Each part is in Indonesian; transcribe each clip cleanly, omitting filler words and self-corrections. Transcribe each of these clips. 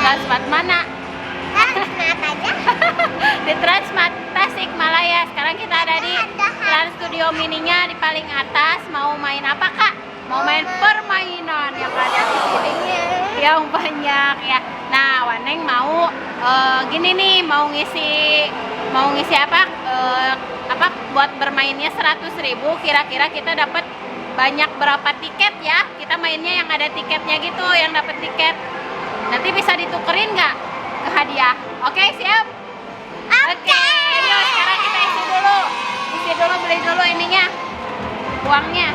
Transmart mana? Transmart aja. Di Transmart Tasikmalaya. Sekarang kita ada di Trans Studio Mininya di paling atas. Mau main apa kak? Mau main permainan yang ada di sini yang banyak ya. Nah, Waneng mau gini nih, mau ngisi apa? Buat bermainnya 100.000. Kira-kira kita dapat banyak berapa tiket ya? Kita mainnya yang ada tiketnya gitu, yang dapat tiket. Nanti bisa ditukerin nggak ke hadiah? Oke, siap? Oke, yuk sekarang kita isi dulu, beli dulu ininya, uangnya.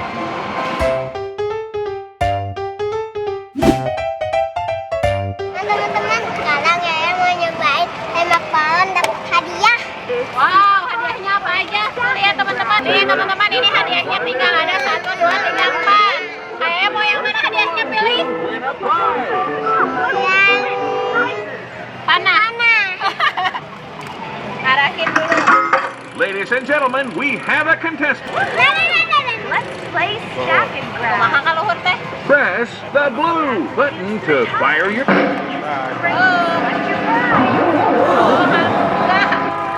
Teman-teman, sekarang ya mau nyobain tembak balon dapat hadiah. Wow, hadiahnya apa aja? Lihat teman-teman, ini hadiahnya tinggal ada 1, 2, 3, 4. Kayaknya mau yang mana hadiahnya pilih? Panah. Arahin dulu. Ladies and gentlemen, we have a contestant. Let's play stack and grab. Kumaha ka luhur teh? Press the blue button to fire your... Enggak.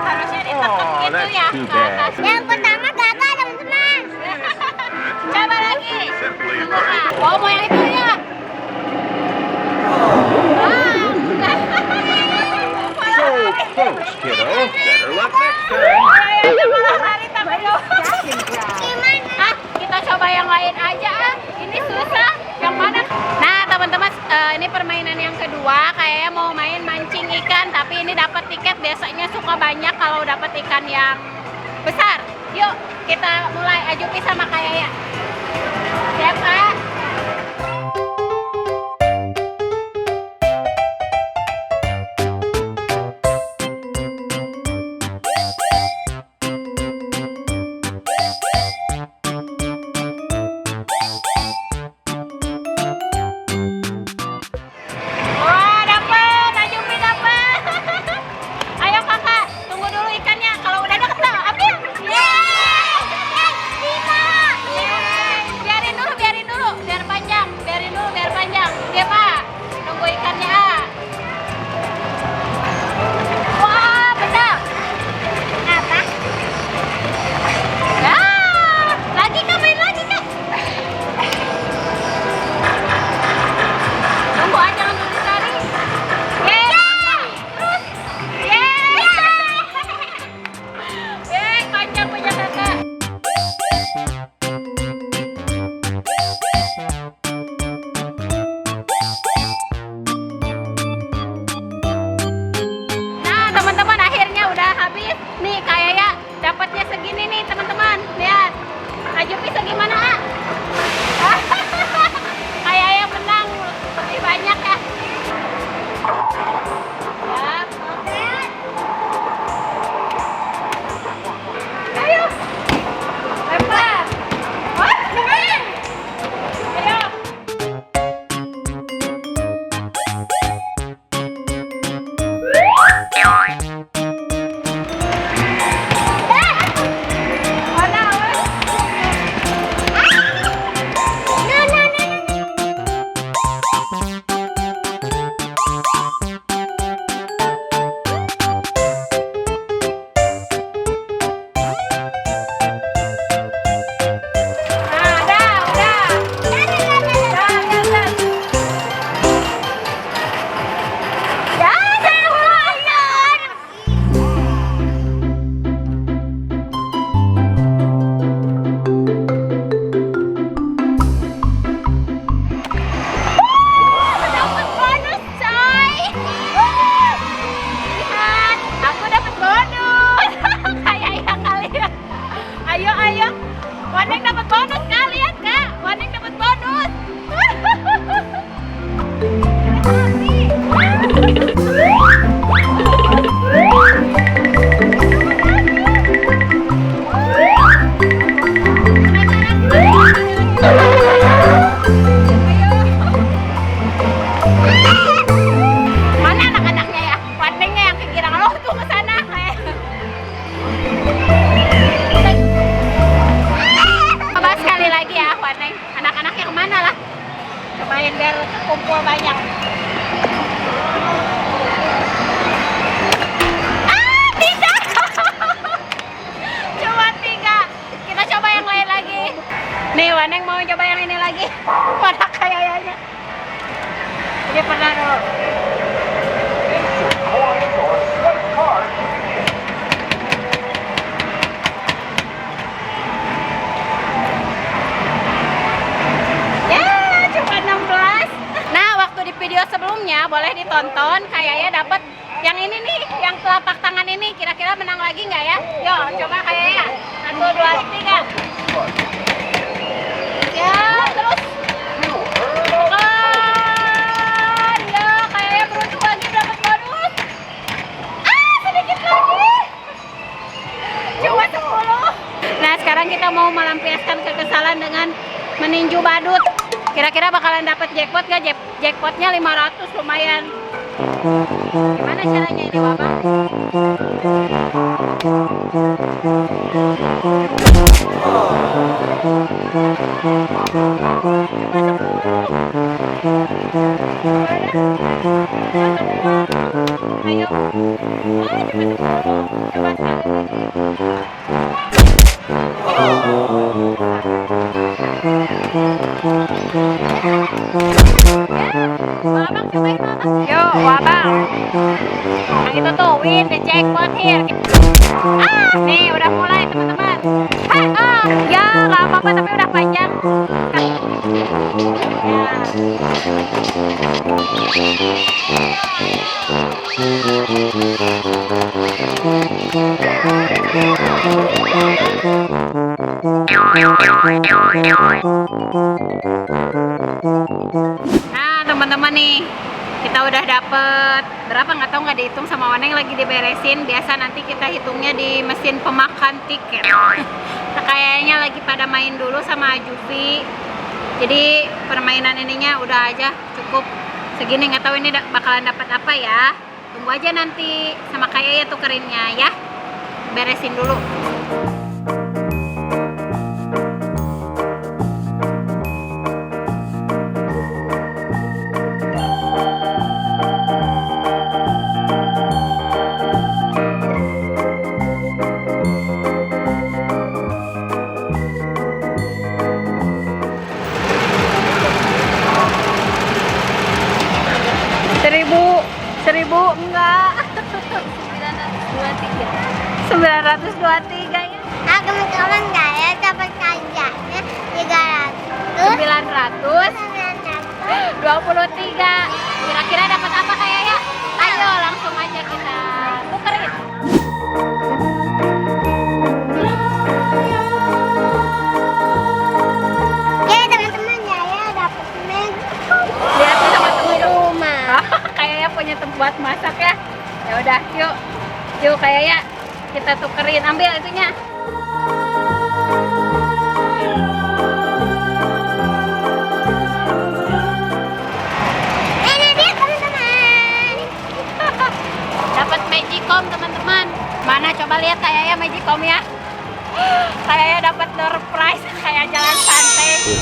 Harusnya ditekan gitu that's ya. too Ke atas. Yang pertama gagal teman-teman. Coba lagi. Oh, mau yang itu ya? So close, kiddo. Better luck next time. Malah lari tapi Gimana? kita coba yang lain aja ah. Ini susah. Yang mana? Nah, teman-teman, ini permainan yang kedua. Kayaknya mau main mancing ikan, tapi ini dapat tiket. Biasanya suka banyak kalau dapat ikan yang besar. Yuk, kita mulai. Ajupi sama Kak Yaya. Siap, Kak? Wah, dapet, Ajupi dapet. Ayo kakak, tunggu dulu ikannya. Kalau udah deket tuh, ambil. Yeay, biarin dulu, biar panjang. Dia pak, tunggu ikannya. Wah, benar. Apa? Lagi kak, main lagi kak. Tunggu aja langsung ditarik. Yeay, terus. Yeay, panjang punya kakak. Nah, teman-teman, akhirnya udah habis. Nih, kayaknya dapatnya segini nih, teman-teman. Lihat. Ajupi segimana, ah? Kayaknya menang lebih banyak ya. Ya, ayo. Lempar. Wah, menang. Ayo. Mana, weh? Nah, udah. Dapat bonus, coy. Lihat, aku dapat bonus. Kayak kali ya. Ayo. Waneng dapat bonus kak, lihat kak. Waneng dapat bonus. Mana anak-anaknya ya? Wanengnya yang kekirang lo tuh ke sana. Coba sekali lagi ya, Waneng. Anak-anaknya kemana lah? Kemarin biar kumpul banyak. Ah, tidak. Cuma 3. Kita coba yang lain lagi. Nih, Waneng mau coba yang ini lagi. Mana kayaknya. Ini pernah dulu. Video sebelumnya boleh ditonton, kayaknya dapat yang ini nih, yang telapak tangan ini. Kira-kira menang lagi nggak ya? Yo, coba kayaknya 1, 2, 3. Ya, terus bukan. Ya, kayaknya beruntung lagi dapat bonus. Ah, sedikit lagi. Cuma 10. Nah, sekarang kita mau melampiaskan kekesalan dengan meninju badut. Kira-kira bakalan dapat jackpot gak? Jackpotnya 500, lumayan. Gimana caranya ini, Bapak? Ayo. Yuk, Wabang. Yang itu tuh, win the jackpot here. Ah, nih udah mulai teman-teman. Ya nggak apa-apa tapi udah panjang. Nah teman-teman nih, kita udah dapet berapa nggak tahu, nggak dihitung sama Waneng, lagi diberesin. Biasa nanti kita hitungnya di mesin pemakan tiket. Nah, kayaknya lagi pada main dulu sama Juvi. Jadi permainan ininya udah aja cukup segini, nggak tahu ini bakalan dapat apa ya. Tunggu aja nanti sama kayak ya tukerinnya ya. Beresin dulu. Seribu enggak. 923 ya. Ah, teman-teman saya dapat kancanya 323. Kira-kira dapat apa kayaknya? Ayo langsung aja kita tukerin. Ya teman-teman, saya dapat magicom. Lihat sama temen Rumah. kayaknya punya tempat masak ya. Ya udah, yuk kayaknya kita tukerin, ambil itunya. Ini dia teman-teman. Dapat magicom teman-teman. Mana coba lihat kayaknya magicom ya. Kayaknya dapat door prize kayak jalan santai.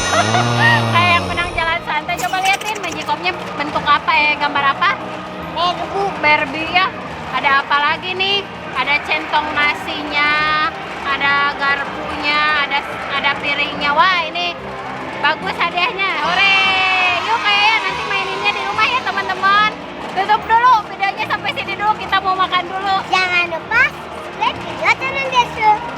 Kayak yang menang jalan santai. Coba liatin magicomnya bentuk apa ya, gambar apa? Barbie ya. Ada apa lagi nih? Ada centong nasinya, ada garpunya, ada piringnya. Wah, ini bagus hadiahnya. Hore! Yuk kayaknya nanti maininnya di rumah ya teman-teman. Tutup dulu videonya, sampai sini dulu, kita mau makan dulu. Jangan lupa subscribe video channel Desu.